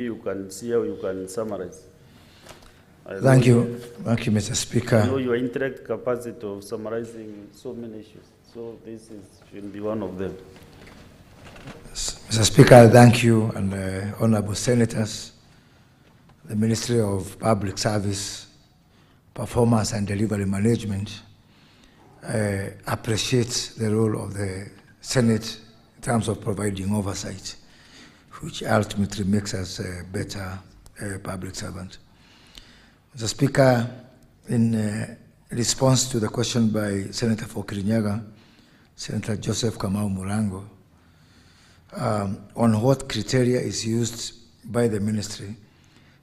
You can see how you can summarize. Thank you, Mr. Speaker. I know your intellect capacity of summarizing so many issues, so this should be one of them. Mr. Speaker, thank you, and honorable senators. The Ministry of Public Service, Performance and Delivery Management appreciates the role of the Senate in terms of providing oversight, which ultimately makes us a better public servant. Mr. Speaker, in response to the question by Senator for Kirinyaga, Senator Joseph Kamau Murango, on what criteria is used by the ministry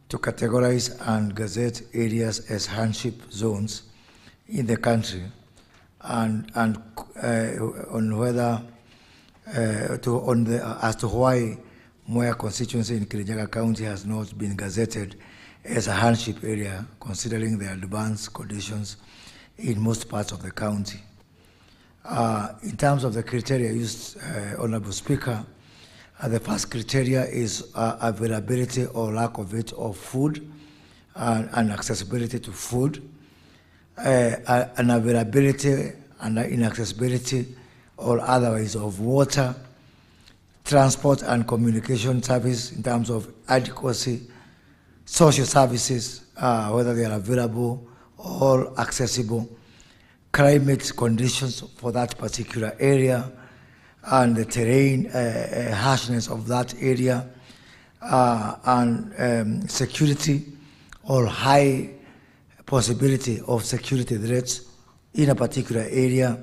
to categorize and gazette areas as hardship zones in the country, and on whether as to why Mwea constituency in Kirinyaga County has not been gazetted as a hardship area, considering the advanced conditions in most parts of the county. In terms of the criteria used, Honorable Speaker, the first criteria is availability or lack of it of food and accessibility to food, an availability and inaccessibility or otherwise of water, transport and communication service in terms of adequacy, social services, whether they are available or accessible, climate conditions for that particular area, and the terrain harshness of that area, and security or high possibility of security threats in a particular area.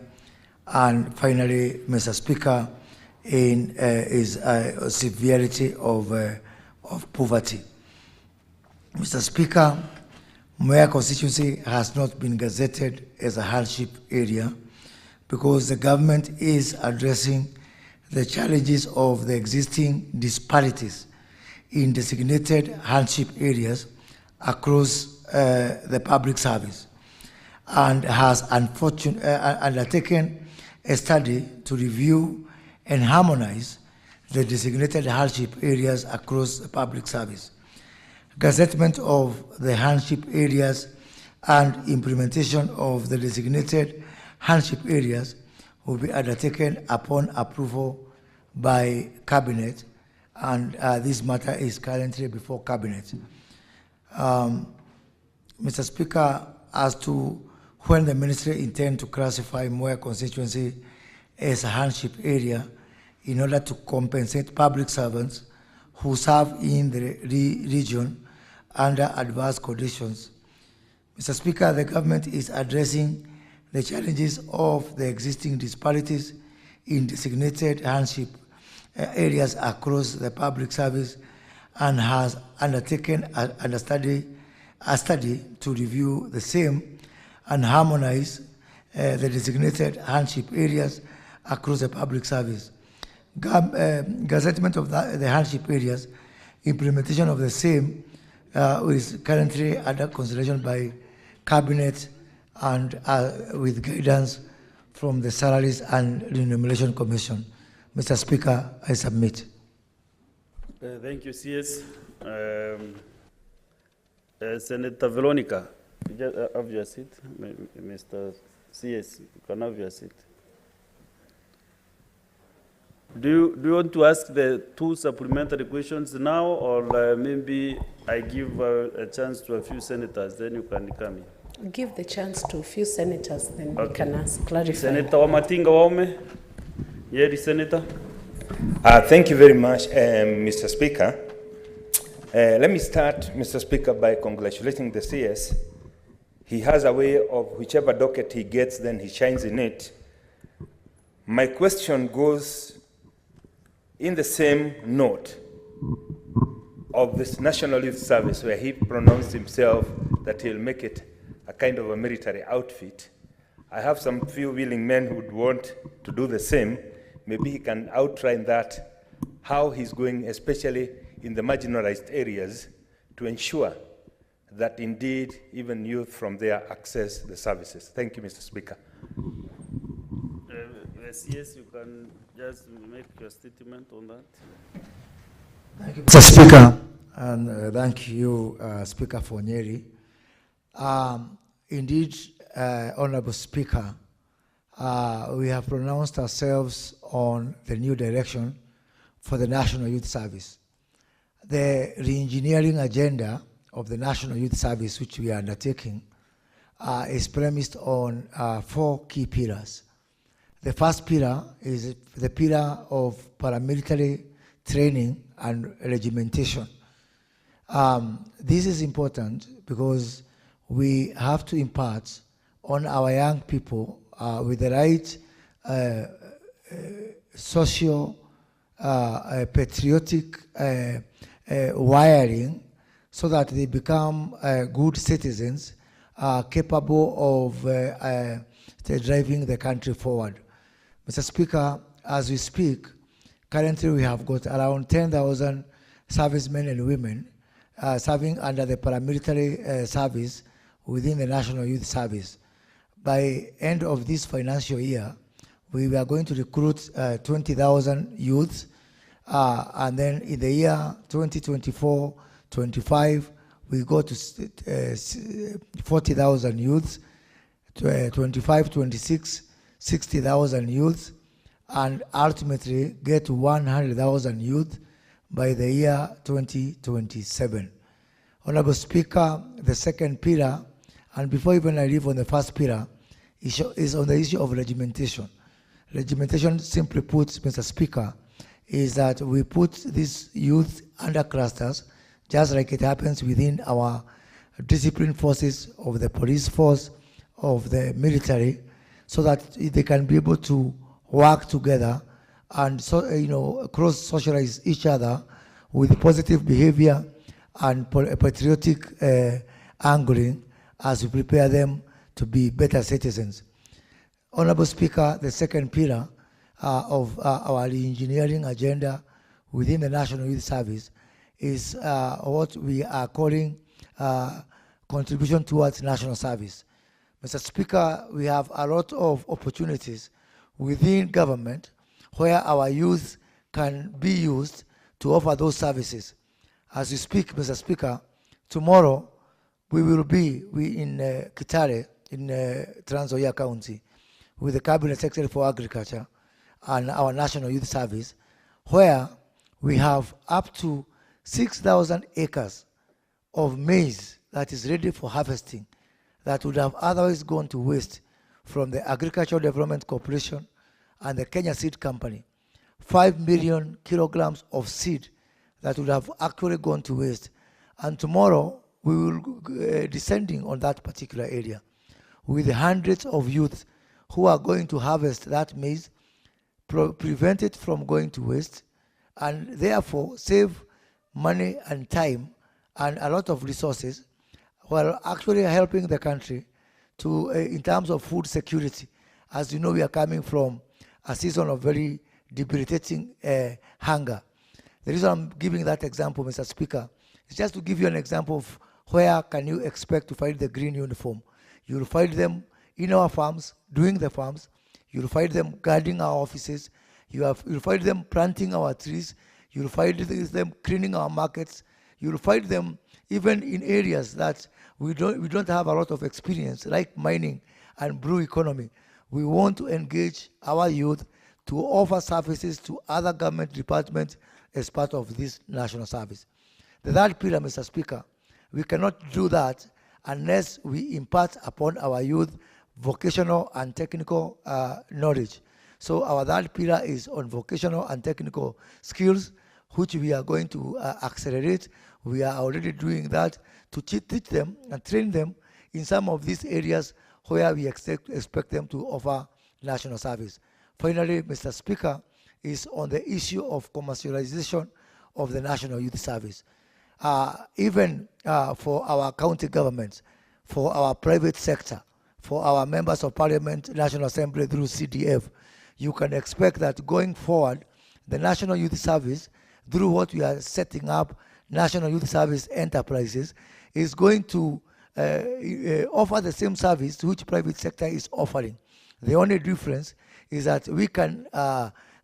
And finally, Mr. Speaker, is severity of poverty. Mr. Speaker, Mwea constituency has not been gazetted as a hardship area because the government is addressing the challenges of the existing disparities in designated hardship areas across the public service, and has undertaken a study to review and harmonize the designated hardship areas across the public service. Gazettement of the hardship areas and implementation of the designated hardship areas will be undertaken upon approval by Cabinet, and this matter is currently before Cabinet. Mr. Speaker, as to when the ministry intends to classify Mwea constituency as a hardship area in order to compensate public servants who serve in the region under adverse conditions. Mr. Speaker, the government is addressing the challenges of the existing disparities in designated hardship areas across the public service, and has undertaken a study to review the same and harmonize the designated hardship areas across the public service. Gazettement of the hardship areas, implementation of the same is currently under consideration by Cabinet, and with guidance from the Salaries and Remuneration Commission. Mr. Speaker, I submit. Thank you, CS. Senator Veronica, you just have your seat. Mr. CS, you can have your seat. Do you want to ask the two supplementary questions now, or maybe I give a chance to a few senators, then you can come in? Give the chance to a few senators, then we can ask, clarify. Senator Wamatinga Waume. Yeri, Senator. Thank you very much, Mr. Speaker. Let me start, Mr. Speaker, by congratulating the CS. He has a way of whichever docket he gets, then he shines in it. My question goes in the same note of this National Youth Service, where he pronounced himself that he'll make it a kind of a military outfit. I have some few willing men who would want to do the same. Maybe he can outline that, how he's going, especially in the marginalized areas, to ensure that indeed even youth from there access the services. Thank you, Mr. Speaker. Yes, you can just make your statement on that. Thank you, Mr. Speaker. and thank you, Speaker for Nyeri. Indeed, Honorable Speaker, we have pronounced ourselves on the new direction for the National Youth Service. The re-engineering agenda of the National Youth Service, which we are undertaking, is premised on 4 key pillars. The first pillar is the pillar of paramilitary training and regimentation. This is important because we have to impart on our young people with the right social, patriotic wiring so that they become good citizens capable of driving the country forward. Mr. Speaker, as we speak, currently we have got around 10,000 servicemen and women serving under the paramilitary service within the National Youth Service. By end of this financial year, we are going to recruit 20,000 youths, and then in the year 2024-25, we go to 40,000 youths, 25-26, 60,000 youths, and ultimately get to 100,000 youth by the year 2027. Honorable Speaker, the second pillar, and before even I leave on the first pillar, is on the issue of regimentation. Regimentation, simply put, Mr. Speaker, is that we put these youth under clusters, just like it happens within our disciplined forces of the police force, of the military, so that they can be able to work together and cross-socialize each other with positive behavior and patriotic angling as we prepare them to be better citizens. Honorable Speaker, the second pillar of our engineering agenda within the National Youth Service is what we are calling contribution towards national service. Mr. Speaker, we have a lot of opportunities within government where our youth can be used to offer those services. As we speak, Mr. Speaker, tomorrow we will be in Kitale, in Trans Nzoia County, with the Cabinet Secretary for Agriculture and our National Youth Service, where we have up to 6,000 acres of maize that is ready for harvesting that would have otherwise gone to waste from the Agricultural Development Corporation and the Kenya Seed Company. 5 million kilograms of seed that would have actually gone to waste. And tomorrow, we will be descending on that particular area with hundreds of youths who are going to harvest that maize, prevent it from going to waste, and therefore save money and time and a lot of resources, while actually helping the country to, in terms of food security. As you know, we are coming from a season of very debilitating hunger. The reason I'm giving that example, Mr. Speaker, is just to give you an example of where can you expect to find the green uniform. You'll find them in our farms, doing the farms. You'll find them guarding our offices. You'll find them planting our trees. You'll find them cleaning our markets. You'll find them even in areas that we don't have a lot of experience, like mining and blue economy. We want to engage our youth to offer services to other government departments as part of this national service. The third pillar, Mr. Speaker, we cannot do that unless we impart upon our youth vocational and technical knowledge. So our third pillar is on vocational and technical skills, which we are going to accelerate. We are already doing that to teach them and train them in some of these areas where we expect them to offer national service. Finally, Mr. Speaker, is on the issue of commercialization of the National Youth Service. Even for our county governments, for our private sector, for our members of parliament, National Assembly through CDF, you can expect that going forward, the National Youth Service, through what we are setting up, National Youth Service Enterprises, is going to offer the same service which private sector is offering. The only difference is that we can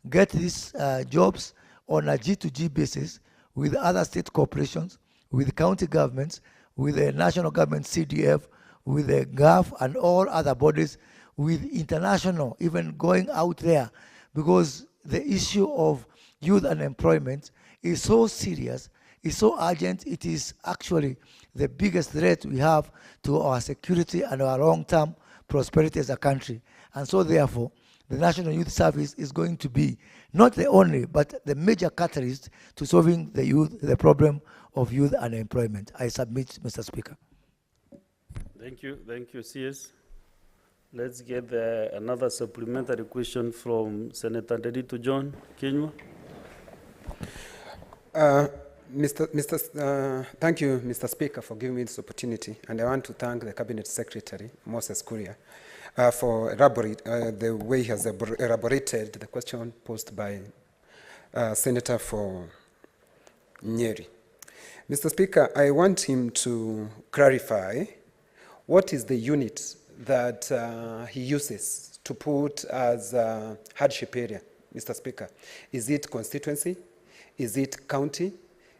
get these jobs on a G2G basis with other state corporations with county governments, with the national government, CDF, with the GAF and all other bodies, with international, even going out there, because the issue of youth unemployment is so serious, is so urgent. It is actually the biggest threat we have to our security and our long-term prosperity as a country. And so therefore, the National Youth Service is going to be not the only, but the major catalyst to solving the problem of youth unemployment. I submit, Mr. Speaker. Thank you, CS. Let's get another supplementary question from Senator Dedito John Kenywa. Thank you, Mr. Speaker, for giving me this opportunity, and I want to thank the Cabinet Secretary, Moses Kuria, for the way he has elaborated the question posed by Senator for Nyeri. Mr. Speaker, I want him to clarify what is the unit that he uses to put as a hardship area, Mr. Speaker. Is it constituency? Is it county?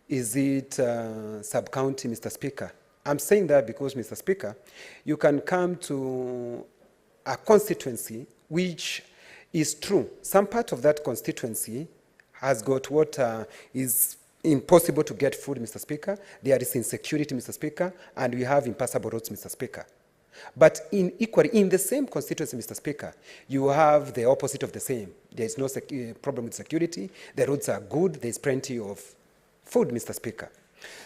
Is it sub-county, Mr. Speaker? I'm saying that because, Mr. Speaker, you can come to a constituency which is true. Some part of that constituency has got what is impossible to get food, Mr. Speaker. There is insecurity, Mr. Speaker, and we have impassable roads, Mr. Speaker. But equally, in the same constituency, Mr. Speaker, you have the opposite of the same. There is no problem with security. The roads are good. There is plenty of food, Mr. Speaker.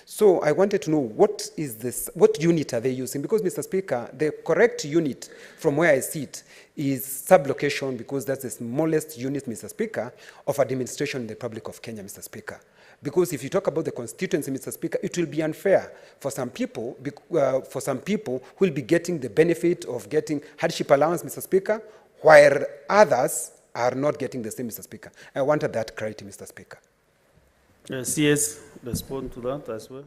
So I wanted to know what unit are they using? Because, Mr. Speaker, the correct unit from where I sit is sublocation, because that's the smallest unit, Mr. Speaker, of administration in the Republic of Kenya, Mr. Speaker. Because if you talk about the constituency, Mr. Speaker, it will be unfair for some people who will be getting the benefit of getting hardship allowance, Mr. Speaker, while others are not getting the same, Mr. Speaker. I wanted that clarity, Mr. Speaker. CS, respond to that as well.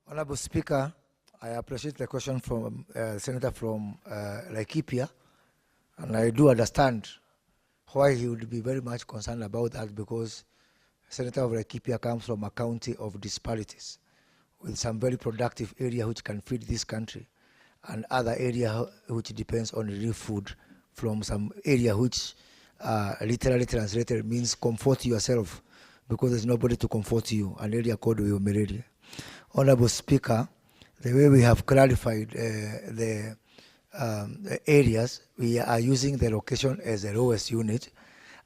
Honorable Speaker, I appreciate the question from Senator from Laikipia, and I do understand why he would be very much concerned about that, because Senator of Laikipia comes from a county of disparities, with some very productive area which can feed this country, and other area which depends on relief food from some area which literally translated means comfort yourself, because there's nobody to comfort you, an area called Uyomereri. Honorable Speaker, the way we have clarified the areas, we are using the location as the lowest unit.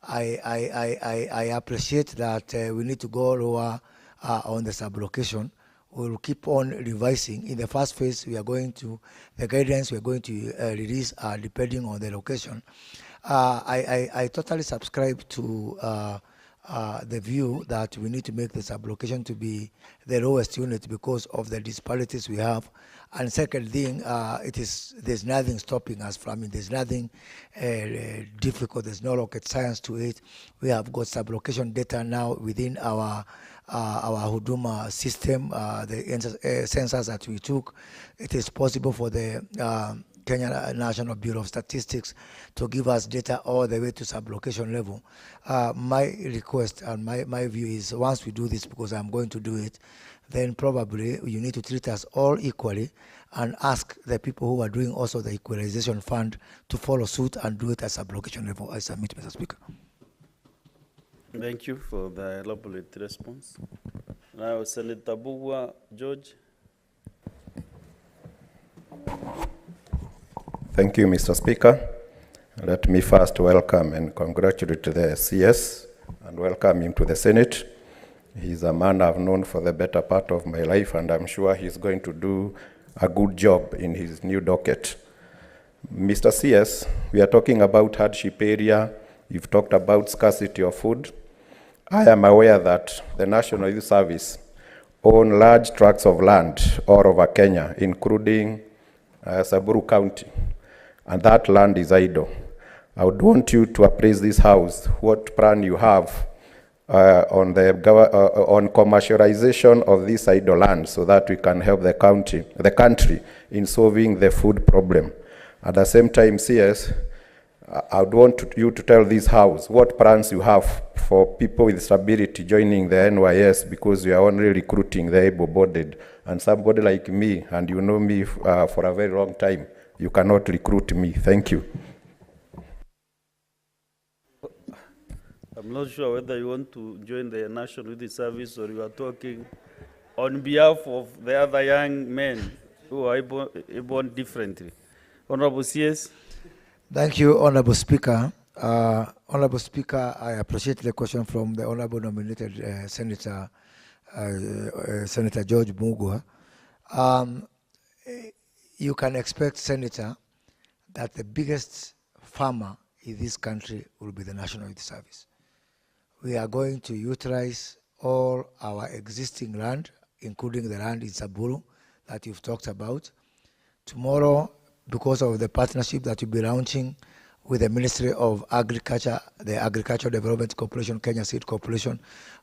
I appreciate that we need to go lower on the sublocation. We'll keep on revising. In the first phase, we are going to, the guidance we are going to release are depending on the location. I totally subscribe to the view that we need to make the sublocation to be the lowest unit because of the disparities we have. And second thing, there's nothing stopping us from it. There's nothing difficult. There's no rocket science to it. We have got sublocation data now within our Huduma system, the census that we took. It is possible for the Kenya National Bureau of Statistics to give us data all the way to sublocation level. My request and my view is, once we do this, because I'm going to do it, then probably you need to treat us all equally and ask the people who are doing also the equalization fund to follow suit and do it at sublocation level. I submit, Mr. Speaker. Thank you for the elaborate response. Now, Senator Bugwa George. Thank you, Mr. Speaker. Let me first welcome and congratulate the CS and welcome him to the Senate. He's a man I've known for the better part of my life, and I'm sure he's going to do a good job in his new docket. Mr. CS, we are talking about hardship area. You've talked about scarcity of food. I am aware that the National Youth Service own large tracts of land all over Kenya, including Samburu County, and that land is idle. I would want you to appraise this house, what plan you have on commercialization of this idle land, so that we can help the country in solving the food problem. At the same time, CS, I would want you to tell this House what plans you have for people with disability joining the NYS, because you are only recruiting the able-bodied, and somebody like me, and you know me for a very long time, you cannot recruit me. Thank you. I'm not sure whether you want to join the National Youth Service or you are talking on behalf of the other young men who are born differently. Honorable CS. Thank you, Honorable Speaker. Honorable Speaker, I appreciate the question from the Honorable nominated Senator George Mugwa. You can expect, Senator, that the biggest farmer in this country will be the National Youth Service. We are going to utilize all our existing land, including the land in Samburu that you've talked about. Tomorrow, because of the partnership that we'll be launching with the Ministry of Agriculture, the Agricultural Development Corporation, Kenya Seed Corporation,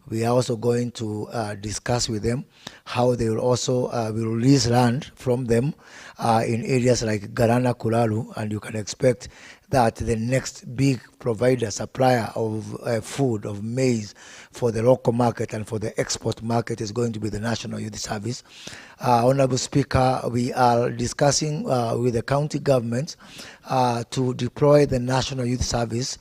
we are also going to discuss with them how they will also will release land from them in areas like Garana, Kulalu, and you can expect that the next big provider, supplier of food, of maize for the local market and for the export market is going to be the National Youth Service. Honorable Speaker, we are discussing with the county government to deploy the National Youth Service.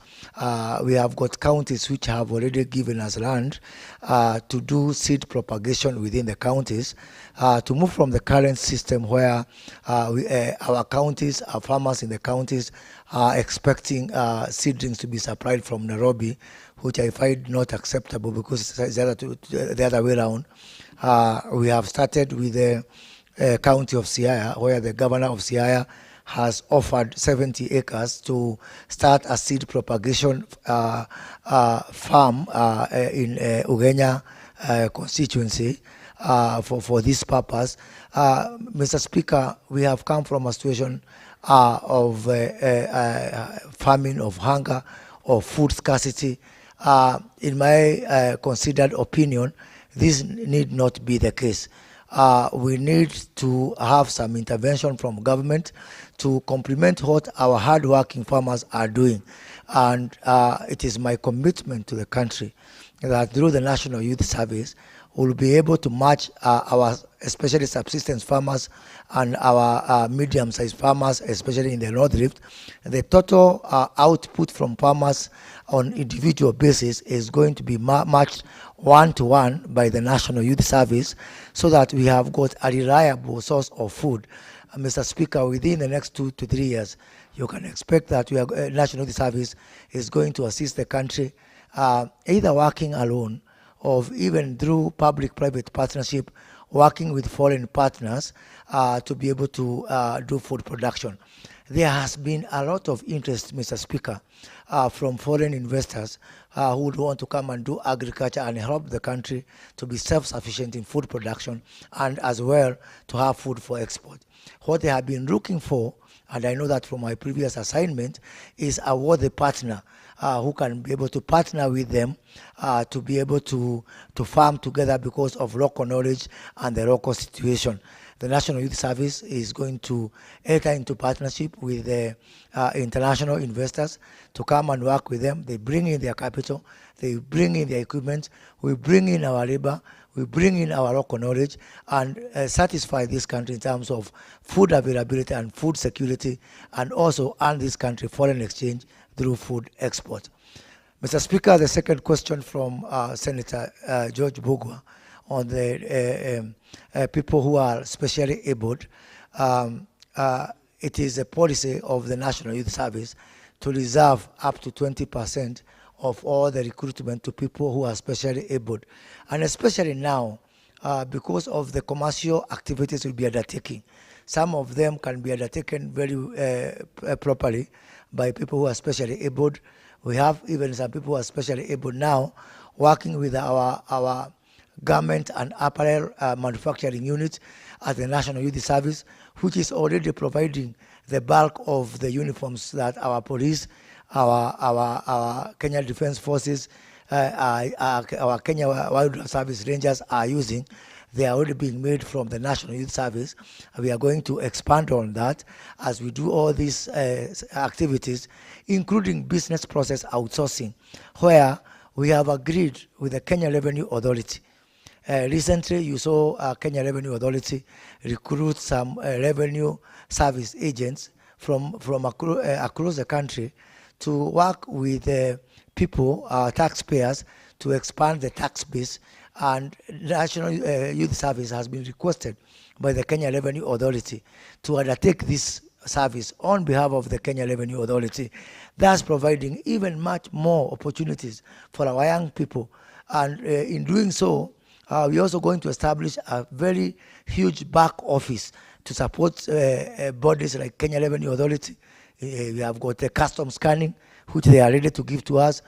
We have got counties which have already given us land to do seed propagation within the counties, to move from the current system where our counties, our farmers in the counties are expecting seedlings to be supplied from Nairobi, which I find not acceptable because it's the other way around. We have started with the county of Siaya, where the governor of Siaya has offered 70 acres to start a seed propagation farm in Ugenya constituency for this purpose. Mr. Speaker, we have come from a situation of famine, of hunger, of food scarcity. In my considered opinion, this need not be the case. We need to have some intervention from government to complement what our hard-working farmers are doing. And it is my commitment to the country that through the National Youth Service, we'll be able to match our especially subsistence farmers and our medium-sized farmers, especially in the North Rift. The total output from farmers on individual basis is going to be matched one-to-one by the National Youth Service, so that we have got a reliable source of food. Mr. Speaker, within the next 2 to 3 years, you can expect that National Youth Service is going to assist the country, either working alone or even through public-private partnership, working with foreign partners to be able to do food production. There has been a lot of interest, Mr. Speaker, from foreign investors who would want to come and do agriculture and help the country to be self-sufficient in food production and as well to have food for export. What they have been looking for, and I know that from my previous assignment, is a worthy partner who can be able to partner with them to be able to farm together because of local knowledge and the local situation. The National Youth Service is going to enter into partnership with the international investors to come and work with them. They bring in their capital, they bring in their equipment, we bring in our labor, we bring in our local knowledge and satisfy this country in terms of food availability and food security, and also earn this country foreign exchange through food export. Mr. Speaker, the second question from Senator George Mugwa on the people who are specially abled. It is a policy of the National Youth Service to reserve up to 20% of all the recruitment to people who are specially abled. And especially now, because of the commercial activities we'll be undertaking, some of them can be undertaken very properly by people who are specially abled. We have even some people who are specially able now working with our garment and apparel manufacturing unit at the National Youth Service, which is already providing the bulk of the uniforms that our police, our Kenya Defense Forces, our Kenya Wildlife Service Rangers are using. they are already being made from the National Youth Service. We are going to expand on that as we do all these activities, including business process outsourcing, where we have agreed with the Kenya Revenue Authority. Recently, you saw Kenya Revenue Authority recruit some revenue service agents from across the country to work with people, taxpayers, to expand the tax base. And National Youth Service has been requested by the Kenya Revenue Authority to undertake this service on behalf of the Kenya Revenue Authority, thus providing even much more opportunities for our young people. And in doing so, we're also going to establish a very huge back office to support bodies like Kenya Revenue Authority. We have got the custom scanning, which they are ready to give to us.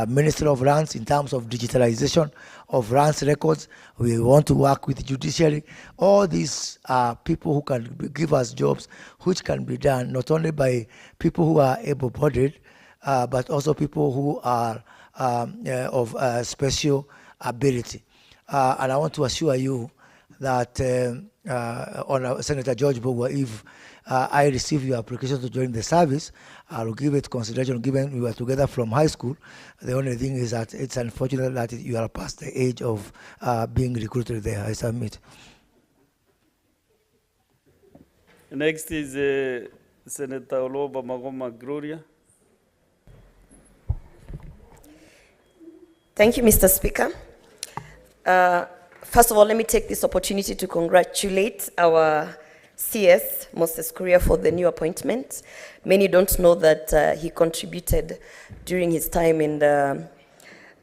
Ministry of Lands in terms of digitalization of lands records. We want to work with judiciary. All these are people who can give us jobs, which can be done not only by people who are able-bodied, but also people who are of special ability. And I want to assure you that Senator George Bogwa, if I receive your application to join the service, I will give it consideration, given we were together from high school. The only thing is that it's unfortunate that you are past the age of being recruited there. I submit. Next is Senator Oloba Magoma Kuria. Thank you, Mr. Speaker. First of all, let me take this opportunity to congratulate our CS, Moses Kuria, for the new appointment. Many don't know that he contributed during his time in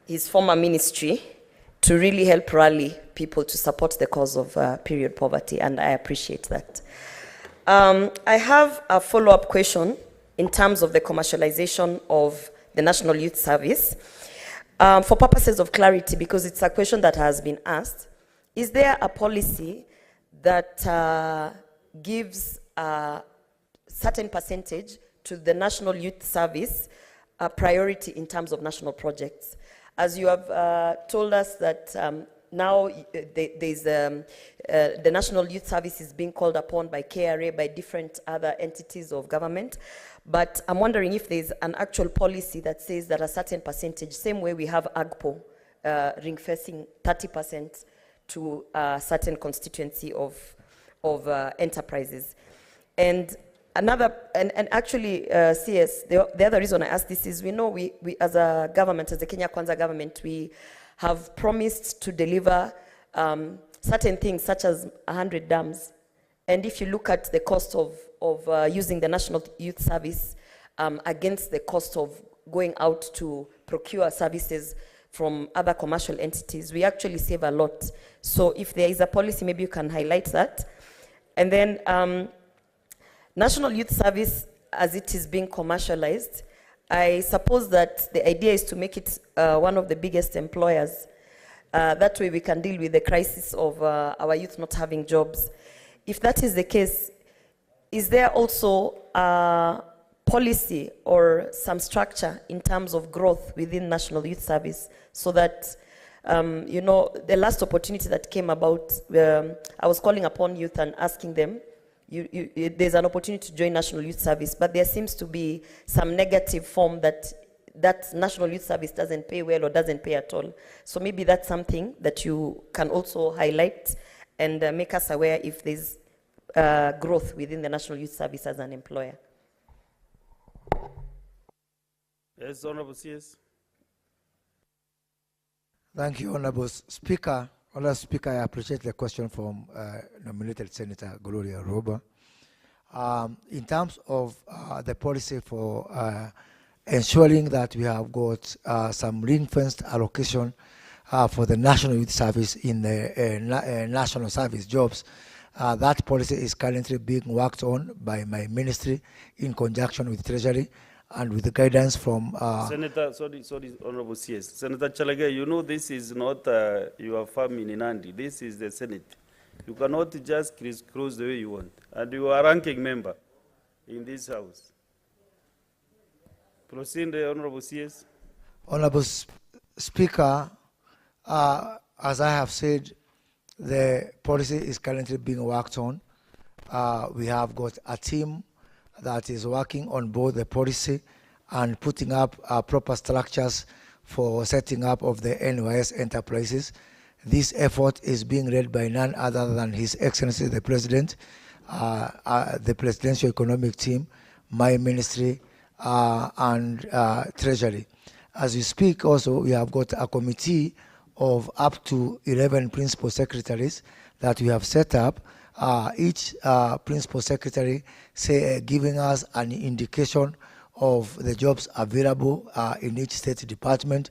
his former ministry to really help rally people to support the cause of period poverty, and I appreciate that. I have a follow-up question in terms of the commercialization of the National Youth Service. For purposes of clarity, because it's a question that has been asked, is there a policy that gives a certain percentage to the National Youth Service a priority in terms of national projects? As you have told us that now the National Youth Service is being called upon by KRA, by different other entities of government. But I'm wondering if there's an actual policy that says that a certain percentage, same way we have AGPO, ring-fencing 30% to a certain constituency of enterprises. And actually, CS, the other reason I ask this is we know we as a government, as the Kenya Kwanza government, we have promised to deliver certain things such as 100 dams. And if you look at the cost of using the National Youth Service against the cost of going out to procure services from other commercial entities, we actually save a lot. So if there is a policy, maybe you can highlight that. And then National Youth Service, as it is being commercialized, I suppose that the idea is to make it one of the biggest employers. That way we can deal with the crisis of our youth not having jobs. If that is the case, is there also a policy or some structure in terms of growth within National Youth Service so that, you know, the last opportunity that came about, I was calling upon youth and asking them, there's an opportunity to join National Youth Service, but there seems to be some negative form that National Youth Service doesn't pay well or doesn't pay at all. So maybe that's something that you can also highlight and make us aware if there's growth within the National Youth Service as an employer. Yes, Honorable CS. Thank you, Honorable Speaker. Honorable Speaker, I appreciate the question from nominated Senator Gloria Roba. In terms of the policy for ensuring that we have got some ring-fenced allocation for the National Youth Service in the national service jobs, that policy is currently being worked on by my ministry in conjunction with Treasury and with the guidance from... Senator, sorry, Honorable CS. Senator Chalage, you know this is not your farm in Nandi. This is the Senate. You cannot just crisscross the way you want. And you are a ranking member in this House. Proceed, Honorable CS. Honorable Speaker, as I have said, The policy is currently being worked on. We have got a team that is working on both the policy and putting up proper structures for setting up of the NYS enterprises. This effort is being led by none other than His Excellency the President, the Presidential Economic Team, my ministry, and Treasury. As we speak also, we have got a committee of up to 11 principal secretaries that we have set up. Each principal secretary giving us an indication of the jobs available in each state department.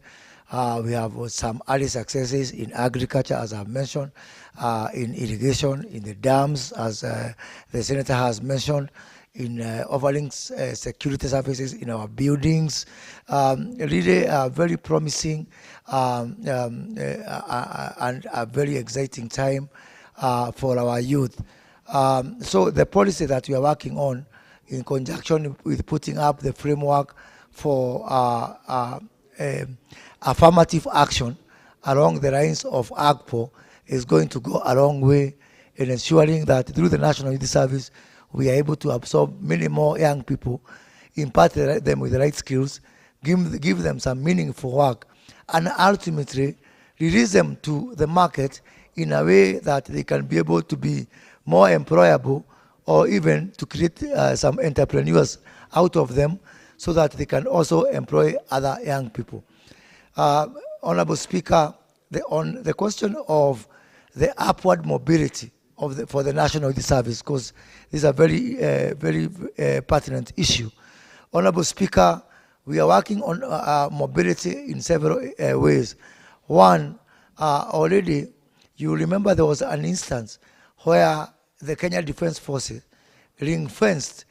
We have some early successes in agriculture, as I've mentioned, in irrigation, in the dams, as the Senator has mentioned, in offering security services in our buildings. Really very promising and a very exciting time for our youth. So the policy that we are working on in conjunction with putting up the framework for affirmative action along the lines of AGPO is going to go a long way in ensuring that through the National Youth Service, we are able to absorb many more young people, impart them with the right skills, give them some meaningful work, and ultimately release them to the market in a way that they can be able to be more employable, or even to create some entrepreneurs out of them so that they can also employ other young people. Honorable Speaker, on the question of the upward mobility for the National Youth Service, because this is a very pertinent issue. Honorable Speaker, we are working on mobility in several ways. One, already, you remember there was an instance where the Kenya Defense Forces ring-fenced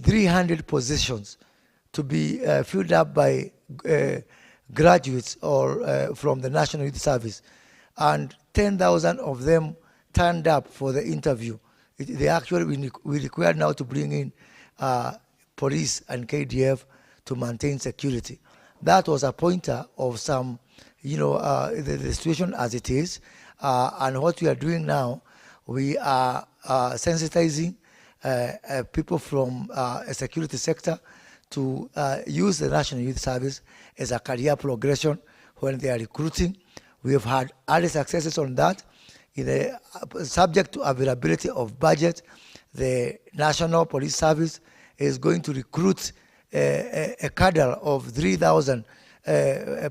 300 positions to be filled up by graduates or from the National Youth Service, and 10,000 of them turned up for the interview. We require now to bring in police and KDF to maintain security. That was a pointer of some, the situation as it is, and what we are doing now, we are sensitizing people from a security sector to use the National Youth Service as a career progression when they are recruiting. We have had early successes on that. Subject to availability of budget, the National Police Service is going to recruit a cadre of 3,000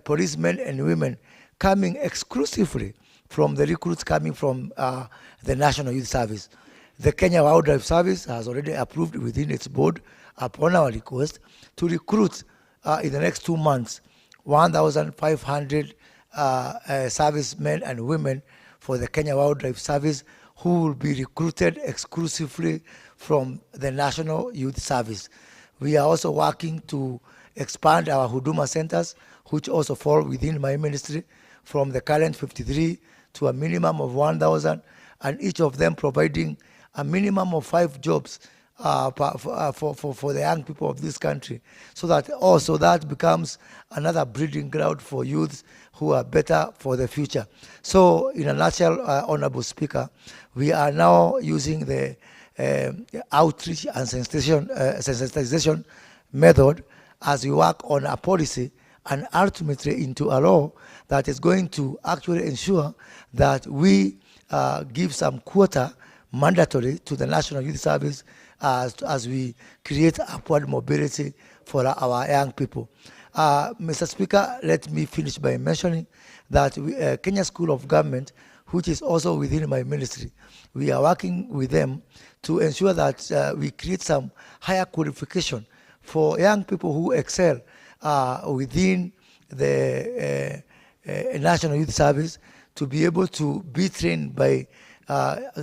policemen and women coming exclusively from the recruits coming from the National Youth Service. The Kenya Wildlife Service has already approved within its board, upon our request, to recruit in the next 2 months 1,500 servicemen and women for the Kenya Wildlife Service, who will be recruited exclusively from the National Youth Service. We are also working to expand our Huduma centers, which also fall within my ministry, from the current 53 to a minimum of 1,000, and each of them providing a minimum of 5 jobs for the young people of this country, so that also that becomes another breeding ground for youths who are better for the future. So in a nutshell, Honorable Speaker, we are now using the outreach and sensitization method as we work on a policy and ultimately into a law that is going to actually ensure that we give some quota mandatory to the National Youth Service as we create upward mobility for our young people. Mr. Speaker, let me finish by mentioning that Kenya School of Government, which is also within my ministry, we are working with them to ensure that we create some higher qualification for young people who excel within the National Youth Service, to be able to be trained by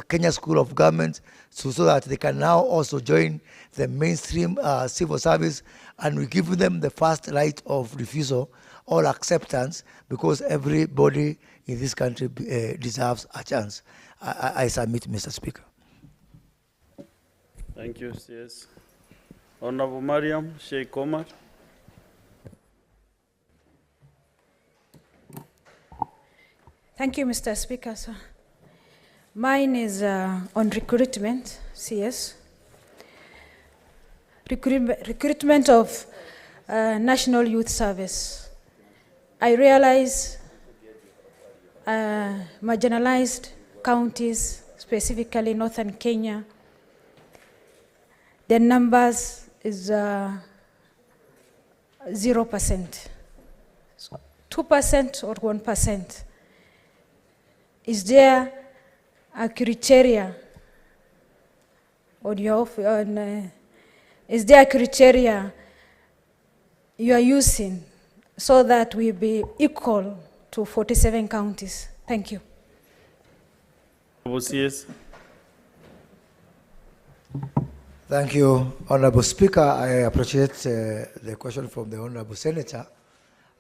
Kenya School of Government, so that they can now also join the mainstream civil service, and we give them the first right of refusal or acceptance, because everybody in this country deserves a chance. I submit, Mr. Speaker. Thank you, CS. Honorable Mariam Sheikh Omar. Thank you, Mr. Speaker, sir. Mine is on recruitment, CS. Recruitment of National Youth Service. I realize marginalized counties, specifically Northern Kenya, the numbers is 0%. 2% or 1%. Is there a criteria on your is there a criteria you are using so that we be equal to 47 counties? Thank you. Yes. Thank you, Honorable Speaker. I appreciate the question from the Honorable Senator.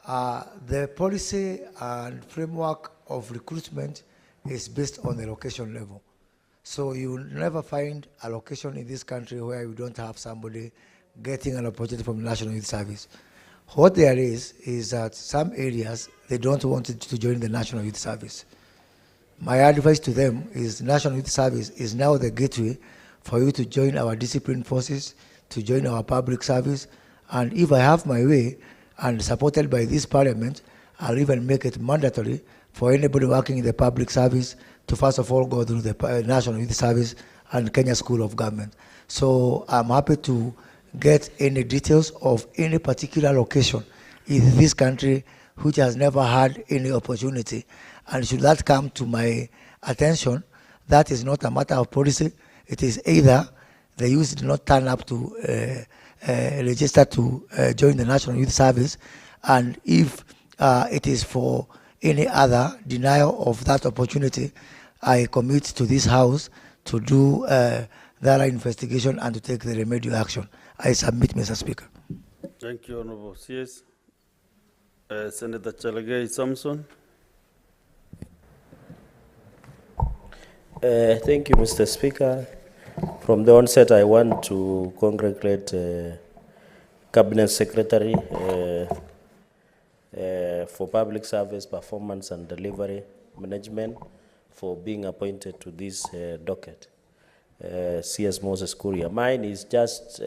The policy and framework of recruitment is based on the location level. So you will never find a location in this country where you don't have somebody getting an opportunity from the National Youth Service. What there is that some areas, they don't want to join the National Youth Service. My advice to them is National Youth Service is now the gateway for you to join our discipline forces, to join our public service, and if I have my way, and supported by this parliament, I'll even make it mandatory for anybody working in the public service to first of all go through the National Youth Service and Kenya School of Government. So I'm happy to get any details of any particular location in this country which has never had any opportunity. And should that come to my attention, that is not a matter of policy. It is either the youth did not turn up to register to join the National Youth Service, and if it is for any other denial of that opportunity, I commit to this House to do thorough investigation and to take the remedial action. I submit, Mr. Speaker. Thank you, Honorable CS. Senator Chalagay Samson. Thank you, Mr. Speaker. From the onset, I want to congratulate Cabinet Secretary for Public Service Performance and Delivery Management for being appointed to this docket, CS Moses Kuria. Mine is just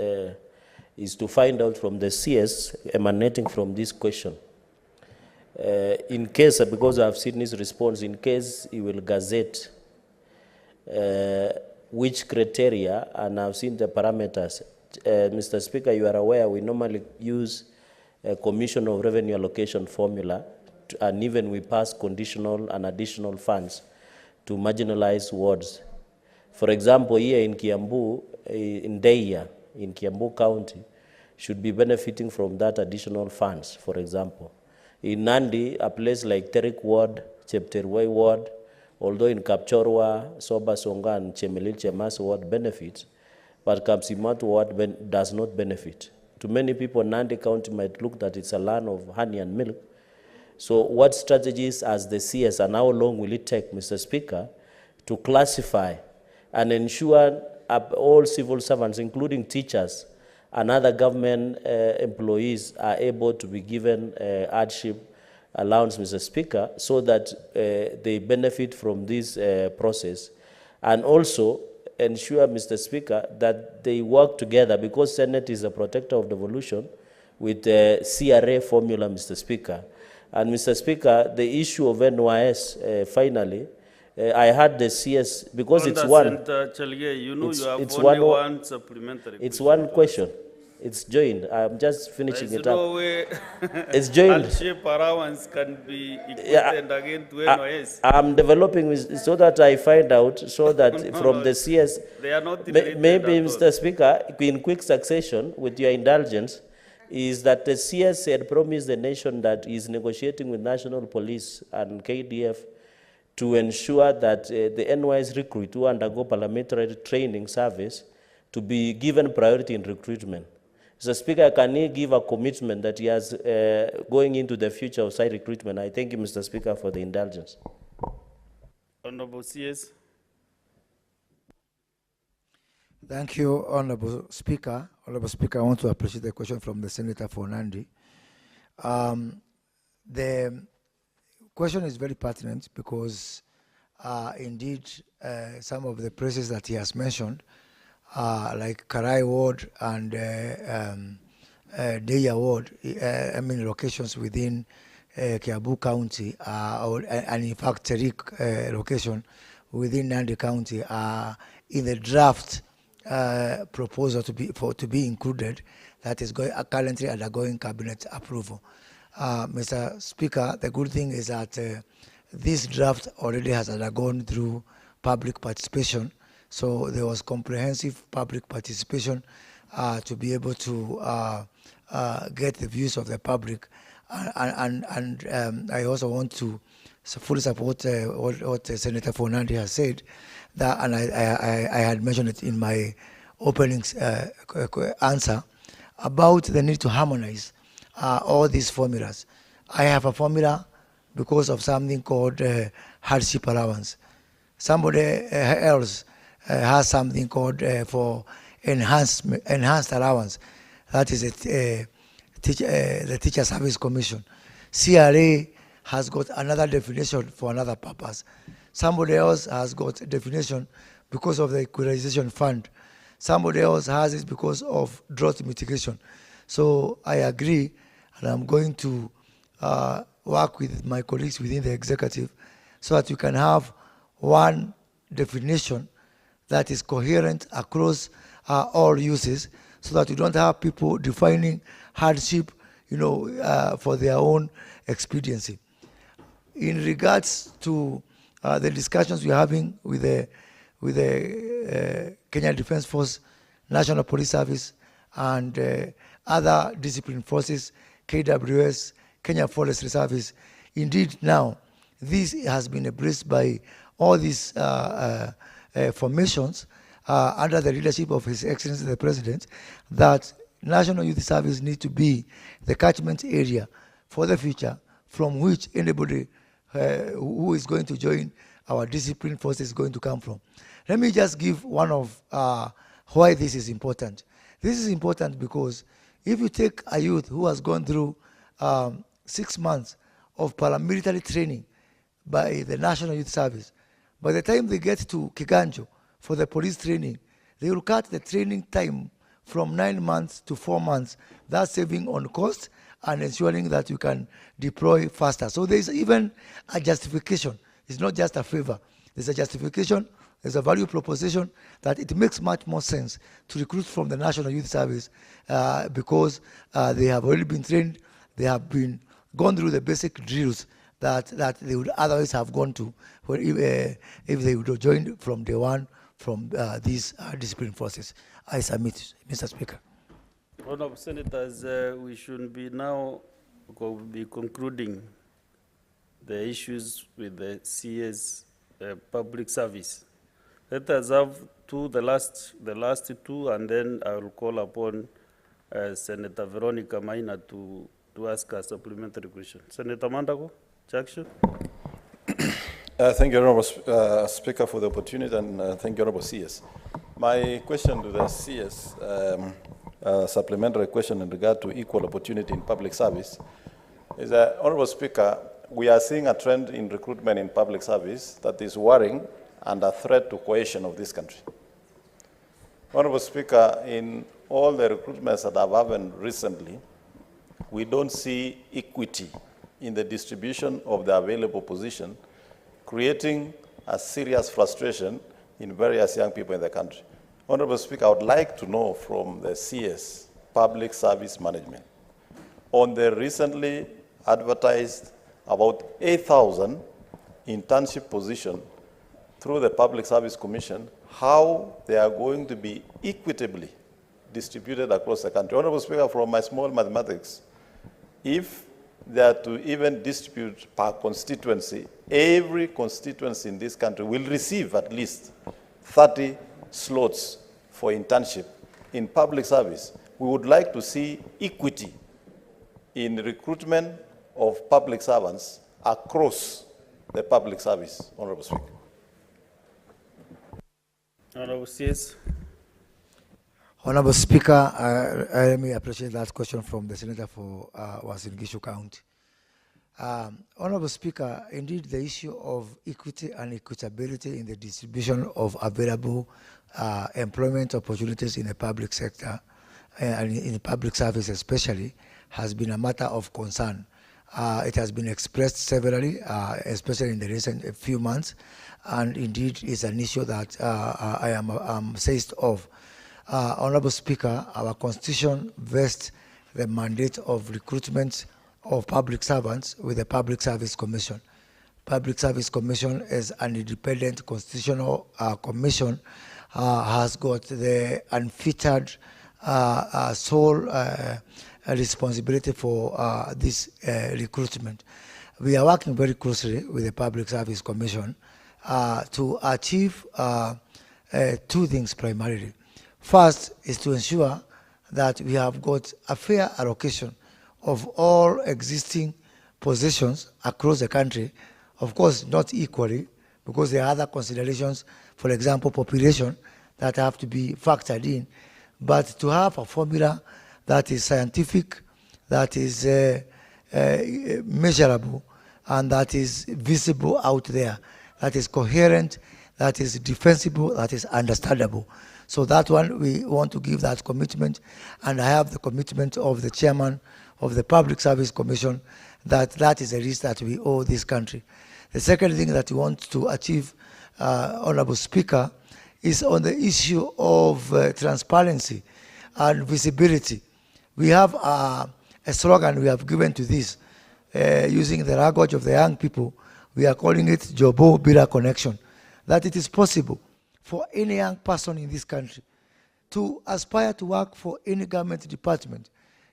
is to find out from the CS emanating from this question. In case, because I've seen his response, in case he will gazette which criteria, and I've seen the parameters. Mr. Speaker, you are aware we normally use a Commission of Revenue Allocation formula, and even we pass conditional and additional funds to marginalized wards. For example, here in Kiambu, in Deia, in Kiambu County, should be benefiting from that additional funds, for example. In Nandi, a place like Terik Ward, Chepterway Ward, although in Kapchorwa, Soba Songa, and Chemelil Chemas Ward benefits, but Kapsimat Ward does not benefit. To many people, Nandi County might look that it's a land of honey and milk. So what strategies as the CS, and how long will it take, Mr. Speaker, to classify and ensure all civil servants, including teachers and other government employees, are able to be given hardship allowance, Mr. Speaker, so that they benefit from this process, and also ensure, Mr. Speaker, that they work together, because Senate is a protector of devolution, with the CRA formula, Mr. Speaker. And Mr. Speaker, the issue of NYS, finally, I had the CS, because it's one. Chalgay, you know it's, you have it's only one supplementary. It's one question. It's joined. I'm just finishing it up. No way it's joined. Hardship allowance can be equated again to NYS. I'm developing so that I find out, so that from the CS, they are not maybe, Mr. Speaker, in quick succession, with your indulgence, is that the CS had promised the nation that he is negotiating with National Police and KDF to ensure that the NYS recruit who undergo parliamentary training service to be given priority in recruitment. Mr. Speaker, can he give a commitment that he has going into the future of side recruitment? I thank you, Mr. Speaker, for the indulgence. Honorable CS. Thank you, Honorable Speaker. Honorable Speaker, I want to appreciate the question from the Senator for Nandi. The question is very pertinent because Indeed, some of the places that he has mentioned, like Karai Ward and Deya Ward, locations within Kiambu County, and in fact, Terik location within Nandi County are in the draft proposal to be included that is currently undergoing cabinet approval. Mr. Speaker, the good thing is that this draft already has undergone through public participation, so there was comprehensive public participation to be able to get the views of the public, and I also want to fully support what Senator Fernandi has said, that, and I had mentioned it in my opening answer about the need to harmonize all these formulas. I have a formula because of something called hardship allowance. Somebody else has something called for enhanced allowance. That is the Teacher Service Commission. CRA has got another definition for another purpose. Somebody else has got a definition because of the equalization fund. Somebody else has it because of drought mitigation. So I agree, and I'm going to work with my colleagues within the executive so that you can have one definition that is coherent across all uses, so that you don't have people defining hardship, for their own expediency. In regards to the discussions we're having with the Kenya Defence Force, National Police Service, and other discipline forces, KWS, Kenya Forestry Service, indeed now this has been embraced by all these formations under the leadership of His Excellency the President, that National Youth Service needs to be the catchment area for the future from which anybody who is going to join our discipline force is going to come from. Let me just give one of why this is important. This is important because if you take a youth who has gone through 6 months of paramilitary training by the National Youth Service, by the time they get to Kiganjo for the police training, they will cut the training time from 9 months to 4 months, thus saving on cost and ensuring that you can deploy faster. So there is even a justification. It's not just a favor. There's a justification, there's a value proposition that it makes much more sense to recruit from the National Youth Service because they have already been trained, they have gone through the basic drills that they would otherwise have gone to if they would have joined from day one from these discipline forces. I submit, Mr. Speaker. Honourable Senators, we should be now concluding the issues with the CS public service. Let us have the last two, and then I will call upon Senator Veronica Maina to ask a supplementary question. Senator Mandago, Jackson. Thank you, Honourable Speaker, for the opportunity, and thank you, Honourable CS. My question to the CS, supplementary question in regard to equal opportunity in public service, is that, Honourable Speaker, we are seeing a trend in recruitment in public service that is worrying and a threat to cohesion of this country. Honourable Speaker, in all the recruitments that have happened recently, we don't see equity in the distribution of the available position, creating a serious frustration in various young people in the country. Honourable Speaker, I would like to know from the CS, Public Service Management, on the recently advertised about 8,000 internship positions through the Public Service Commission, how they are going to be equitably distributed across the country. Honourable Speaker, from my small mathematics, if they are to even distribute per constituency, every constituency in this country will receive at least 30 slots for internship in public service. We would like to see equity in recruitment of public servants across the public service, Honourable Speaker. Honourable CS. Honourable Speaker, let me appreciate that question from the Senator for Uasin Gishu County. Honorable Speaker, indeed the issue of equity and equitability in the distribution of available employment opportunities in the public sector and in the public service especially has been a matter of concern. It has been expressed severally, especially in the recent few months, and indeed is an issue that I am seized of. Honorable Speaker, our Constitution vests the mandate of recruitment of public servants with the Public Service Commission. Public Service Commission is an independent constitutional commission, has got the unfettered sole responsibility for this recruitment. We are working very closely with the Public Service Commission to achieve two things primarily. First is to ensure that we have got a fair allocation of all existing positions across the country. Of course, not equally, because there are other considerations, for example, population, that have to be factored in. But to have a formula that is scientific, that is measurable, and that is visible out there, that is coherent, that is defensible, that is understandable. So that one, we want to give that commitment, and I have the commitment of the chairman of the Public Service Commission that that is a risk that we owe this country. The second thing that we want to achieve, Honorable Speaker, is on the issue of transparency and visibility. We have a slogan we have given to this, using the language of the young people. We are calling it Jobo Bila Connection, that it is possible for any young person in this country to aspire to work for any government department,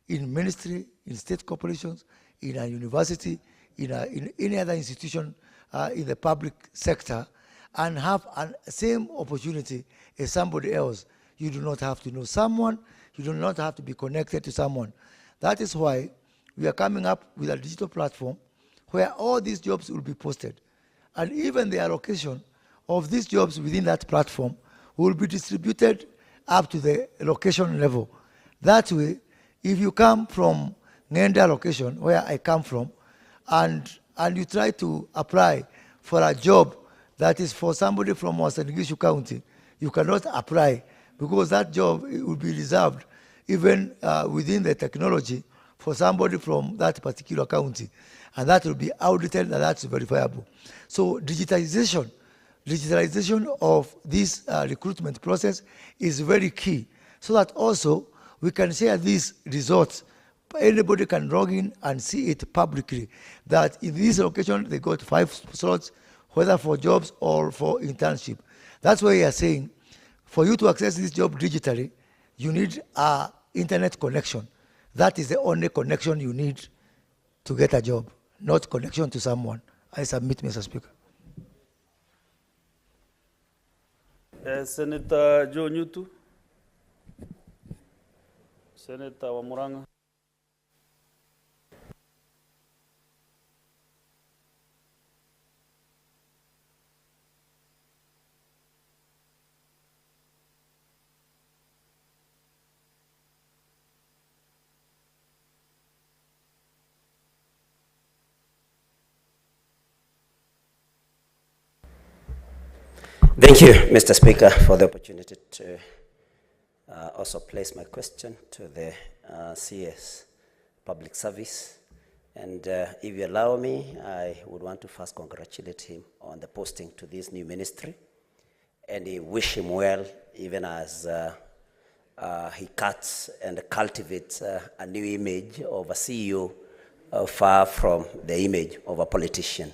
in ministry, in state corporations, in a university, in any other institution in the public sector, and have the same opportunity as somebody else. You do not have to know someone, you do not have to be connected to someone. That is why we are coming up with a digital platform where all these jobs will be posted. And even the allocation of these jobs within that platform will be distributed up to the location level. That way, if you come from Ngenda location, where I come from, and you try to apply for a job that is for somebody from Wasangishu County, you cannot apply, because that job will be reserved even within the technology for somebody from that particular county, and that will be audited, and that's verifiable. So digitalization of this recruitment process is very key, so that also we can share these results. Anybody can log in and see it publicly, that in this location they got 5 slots, whether for jobs or for internship. That's why we are saying, for you to access this job digitally, you need an internet connection. That is the only connection you need to get a job, not connection to someone. I submit, Mr. Speaker. Senator Joe Nyutu. Senator Wamuranga. Thank you, Mr. Speaker, for the opportunity to also place my question to the CS Public Service. And if you allow me, I would want to first congratulate him on the posting to this new ministry, and wish him well, even as he cuts and cultivates a new image of a CEO far from the image of a politician.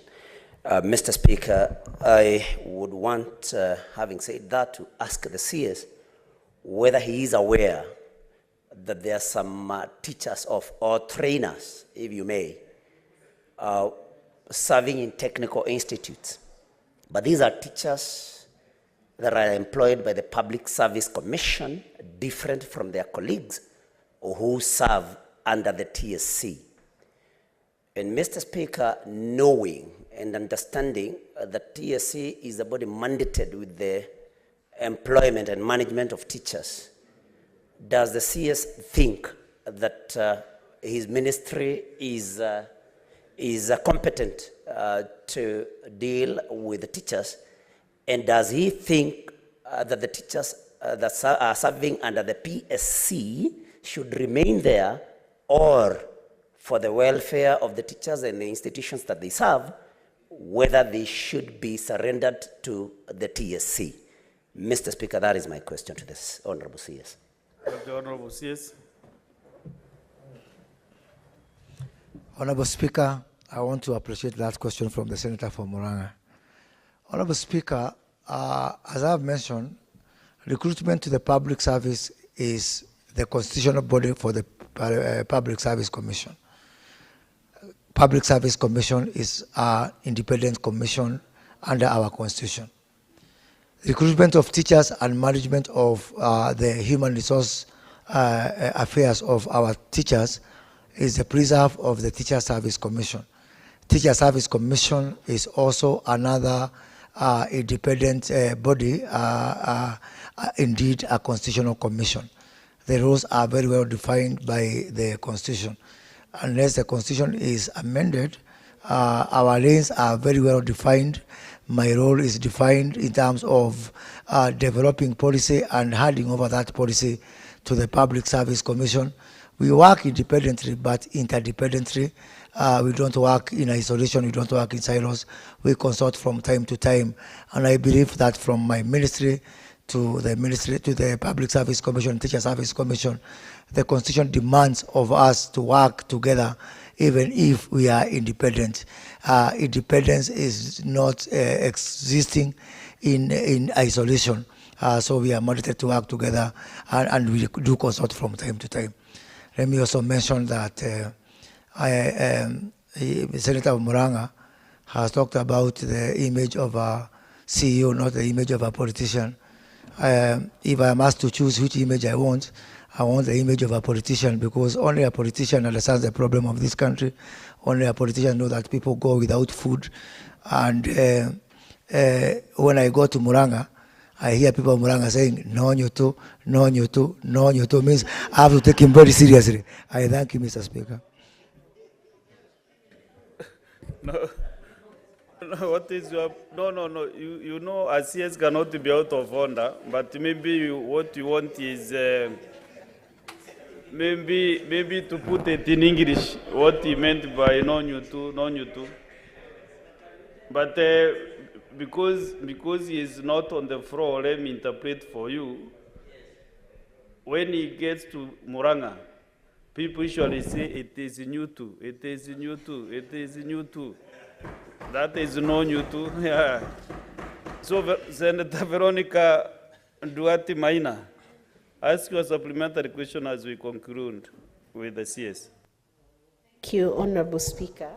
Mr. Speaker, I would want, having said that, to ask the CS whether he is aware that there are some teachers or trainers, if you may, serving in technical institutes. But these are teachers that are employed by the Public Service Commission, different from their colleagues who serve under the TSC. And Mr. Speaker, knowing and understanding that TSC is the body mandated with the employment and management of teachers, does the CS think that his ministry is is competent to deal with the teachers? And does he think that the teachers that are serving under the PSC should remain there, or for the welfare of the teachers and the institutions that they serve, whether they should be surrendered to the TSC? Mr. Speaker, that is my question to this Honorable CS. The Honorable CS. Honorable Speaker, I want to appreciate that question from the Senator from Murang'a. Honorable Speaker, as I've mentioned, recruitment to the public service is the constitutional body for the Public Service Commission. Public Service Commission is an independent commission under our constitution. Recruitment of teachers and management of the human resource affairs of our teachers is the preserve of the Teacher Service Commission. Teacher Service Commission is also another independent body, indeed a constitutional commission. The rules are very well defined by the Constitution. Unless the Constitution is amended, our lanes are very well defined. My role is defined in terms of developing policy and handing over that policy to the Public Service Commission. We work independently, but interdependently. We don't work in isolation, we don't work in silos. We consult from time to time. And I believe that from my ministry to the Public Service Commission, Teacher Service Commission, the Constitution demands of us to work together even if we are independent. Independence is not existing in isolation. So we are mandated to work together, and we do consult from time to time. Let me also mention that Senator Murang'a has talked about the image of a CEO, not the image of a politician. If I am asked to choose which image I want the image of a politician, because only a politician understands the problem of this country. Only a politician knows that people go without food. And when I go to Murang'a, I hear people of Murang'a saying, no nyutu, no nyutu, no nyutu, means I have to take him very seriously. I thank you, Mr. Speaker. No, what is your, no, you know, a CS cannot be out of order, but maybe what you want is maybe to put it in English, what he meant by no nyutu. But because he is not on the floor, let me interpret for you. When he gets to Murang'a, people usually say it is new too, it is new too, it is new too. That is no new too. Yeah. So Senator Veronica Duarte Maina, ask you a supplementary question as we conclude with the CS. Thank you, Honorable Speaker.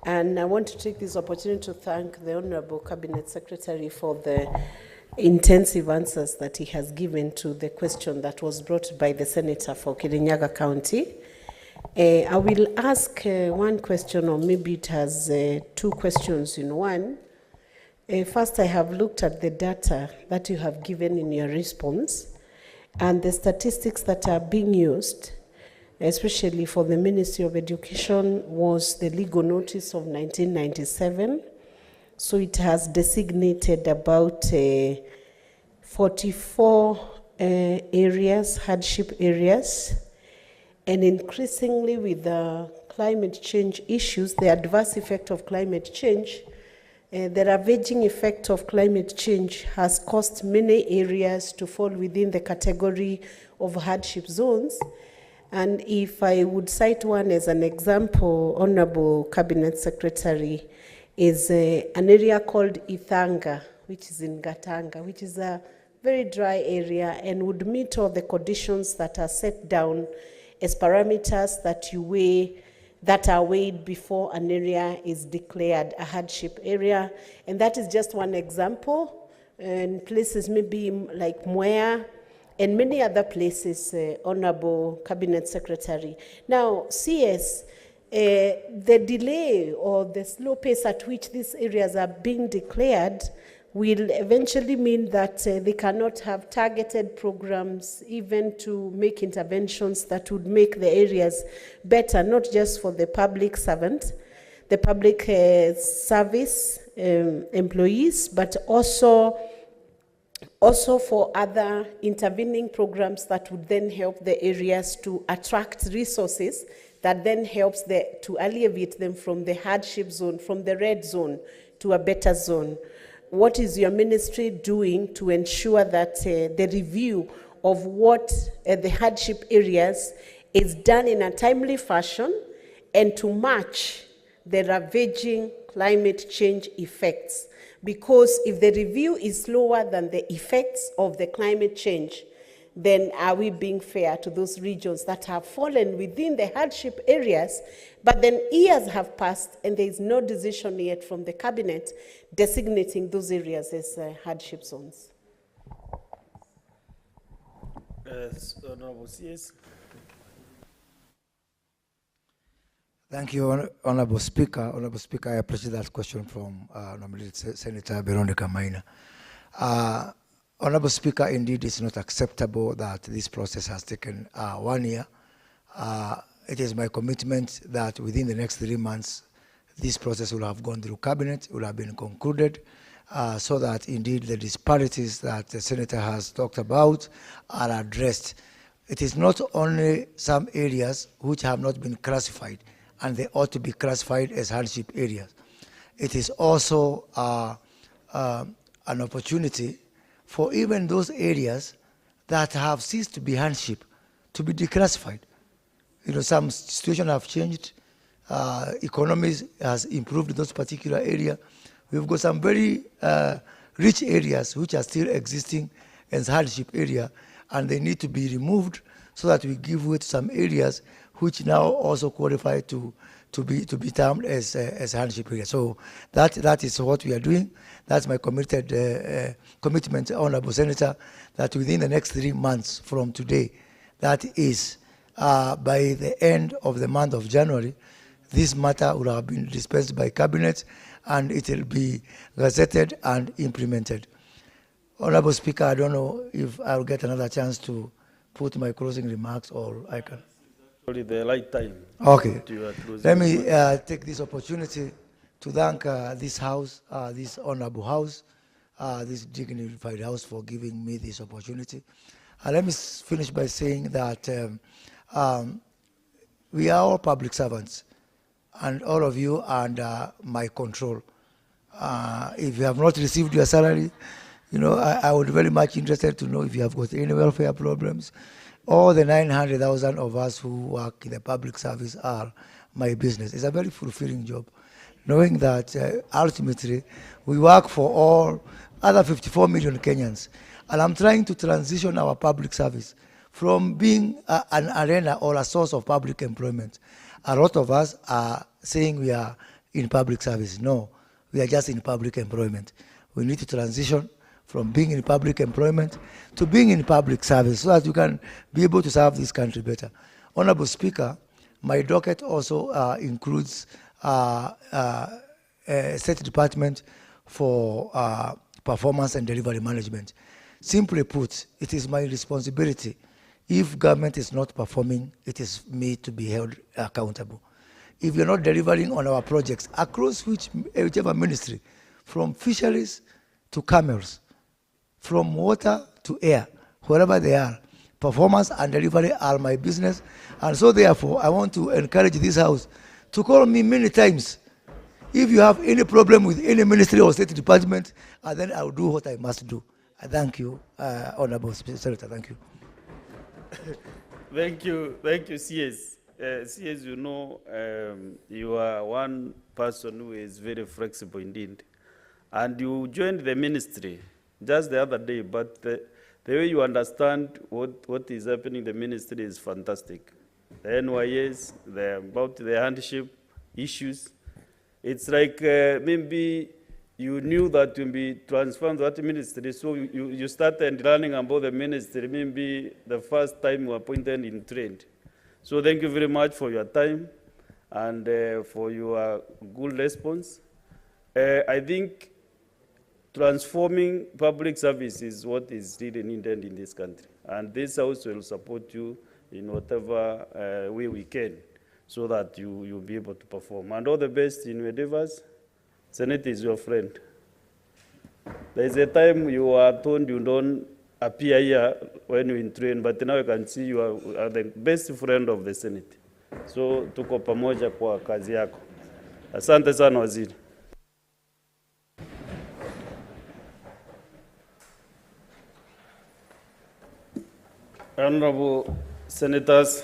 And I want to take this opportunity to thank the Honorable Cabinet Secretary for the intensive answers that he has given to the question that was brought by the Senator for Kirinyaga County. I will ask one question, or maybe it has two questions in one. First, I have looked at the data that you have given in your response and the statistics that are being used, especially for the Ministry of Education, was the legal notice of 1997. So it has designated about 44 areas, hardship areas. And increasingly with the climate change issues, the adverse effect of climate change, the ravaging effect of climate change has caused many areas to fall within the category of hardship zones. And if I would cite one as an example, Honorable Cabinet Secretary, is an area called Ithanga, which is in Gatanga, which is a very dry area and would meet all the conditions that are set down as parameters that you weigh, that are weighed before an area is declared a hardship area. And that is just one example. And places maybe like Mwea and many other places, Honorable Cabinet Secretary. Now, CS, the delay or the slow pace at which these areas are being declared will eventually mean that they cannot have targeted programs even to make interventions that would make the areas better, not just for the public servant, the public service employees, but also for other intervening programs that would then help the areas to attract resources that then helps to alleviate them from the hardship zone, from the red zone to a better zone. What is your ministry doing to ensure that the review of what the hardship areas is done in a timely fashion and to match the ravaging climate change effects? Because if the review is lower than the effects of the climate change, then are we being fair to those regions that have fallen within the hardship areas, but then years have passed and there is no decision yet from the cabinet designating those areas as hardship zones? Honorable CS. Thank you, Honorable Speaker. Honorable Speaker, I appreciate that question from nominated Senator Veronica Maina. Honorable Speaker, indeed, it's not acceptable that this process has taken 1 year. It is my commitment that within the next 3 months, this process will have gone through cabinet, will have been concluded, so that indeed the disparities that the Senator has talked about are addressed. It is not only some areas which have not been classified, and they ought to be classified as hardship areas. It is also an opportunity for even those areas that have ceased to be hardship to be declassified. You know, some situations have changed. Economies has improved in those particular areas. We've got some very rich areas which are still existing as hardship area, and they need to be removed so that we give way to some areas which now also qualify to be termed as hardship area. So that is what we are doing. That's my commitment, Honorable Senator, that within the next 3 months from today, that is by the end of the month of January, this matter will have been dispensed by cabinet and it will be gazetted and implemented. Honorable Speaker, I don't know if I'll get another chance to put my closing remarks or I can. Sorry, the right time. Okay. Let me take this opportunity to thank this House, this honorable House, this dignified House for giving me this opportunity. Let me finish by saying that we are all public servants and all of you are under my control. If you have not received your salary, you know, I would very much interested to know if you have got any welfare problems. All the 900,000 of us who work in the public service are my business. It's a very fulfilling job, knowing that ultimately we work for all other 54 million Kenyans. And I'm trying to transition our public service from being an arena or a source of public employment. A lot of us are saying we are in public service. No, we are just in public employment. We need to transition from being in public employment to being in public service so that you can be able to serve this country better. Honorable Speaker, my docket also includes a state department for performance and delivery management. Simply put, it is my responsibility. If government is not performing, it is me to be held accountable. If you're not delivering on our projects across whichever ministry, from fisheries to camels, from water to air, wherever they are, performance and delivery are my business. And so therefore, I want to encourage this House to call me many times. If you have any problem with any ministry or state department, then I'll do what I must do. Thank you, Honorable Senator. Thank you. Thank you, CS. CS, you know, you are one person who is very flexible indeed. And you joined the ministry just the other day, but the way you understand what is happening in the ministry is fantastic. The NYS, about the hardship issues, it's like maybe you knew that you'll be transferred to that ministry, so you started learning about the ministry, maybe the first time you were appointed in trend. So thank you very much for your time and for your good response. I think transforming public service is what is really needed in this country. And this House will support you in whatever way we can so that you'll be able to perform. And all the best in your endeavors. Senate is your friend. There is a time you were told you don't appear here when you're in train, but now you can see you are the best friend of the Senate. So tuko pamoja kwa kazi yako. Asante sana waziri. Honorable Senators,